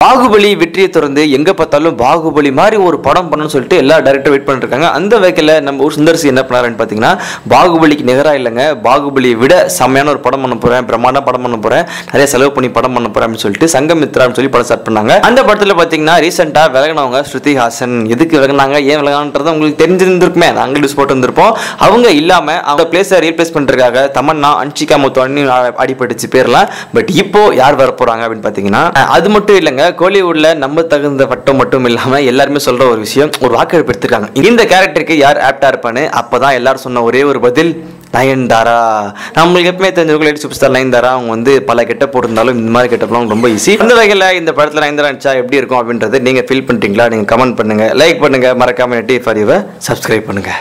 பாகுபலி வெற்றியை தொடர்ந்து எங்க பார்த்தாலும் பாகுபலி மாதிரி ஒரு படம் பண்ணணும்னு சொல்லிட்டு எல்லா டைரக்டர் வெயிட் பண்ணிட்டு இருக்காங்க. அந்த வகையில் நம்ம ஊர் சுந்தர்சி என்ன பண்ணாருன்னு பார்த்தீங்கன்னா, பாகுபலிக்கு நிகராக இல்லைங்க, பாகுபலியை விட செம்மையான ஒரு படம் பண்ண போறேன், பிரம்மாண்ட படம் பண்ண போறேன், நிறைய செலவு பண்ணி படம் பண்ண போறேன் அப்படின்னு சொல்லிட்டு சங்கமித்ரான்னு சொல்லி படம் ஸ்டார்ட் பண்ணாங்க. அந்த படத்தில் பார்த்தீங்கன்னா ரீசெண்டாக விலகினவங்க ஸ்ருதி ஹாசன். எதுக்கு விலகினாங்க, ஏன் விலகான்றது உங்களுக்கு தெரிஞ்சிருந்திருக்குமே, நாங்கள் நியூஸ் போட்டு இருந்திருப்போம். அவங்க இல்லாமல் அவங்க பிளேஸை ரீப்ளேஸ் பண்ணுறதுக்காக தமன்னா, அன்ஷிகா முத்துவானி அடிபட்டுச்சு பேர்லாம். பட் இப்போ யார் வர போறாங்க அப்படின்னு பார்த்தீங்கன்னா, அது மட்டும் இல்லைங்க, கோலிவுட்ல நம்ம தகுந்த வட்டம் மட்டும் இல்லாம எல்லாருமே சொல்ற ஒரு விஷயம், ஒரு வாக்கெடுப்பு எடுத்திருக்காங்க, இந்த கேரக்டருக்கு யார் ஆப்டா இருப்பான்னு. அப்பதான் எல்லாரும் சொன்ன ஒரே ஒரு பதில், நயன்தாரா. நம்மளுக்கு எப்பவுமே தெரிஞ்சவங்க லேடி சூப்பர் ஸ்டார் நயன்தாரா. அவங்க வந்து பல கெட்ட போட்டிருந்தாலும் இந்த மாதிரி கெட்டப்பெல்லாம் ரொம்ப ஈஸி. அந்த வகையில் இந்த படத்தில் நயன்தாரா நடிச்சா எப்படி இருக்கும் அப்படின்றது நீங்க ஃபீல் பண்ணிட்டீங்களா? நீங்க கமெண்ட் பண்ணுங்க, லைக் பண்ணுங்க, மறக்காம நெட்டி ஃபார் யுவர் சப்ஸ்கிரைப் பண்ணுங்க.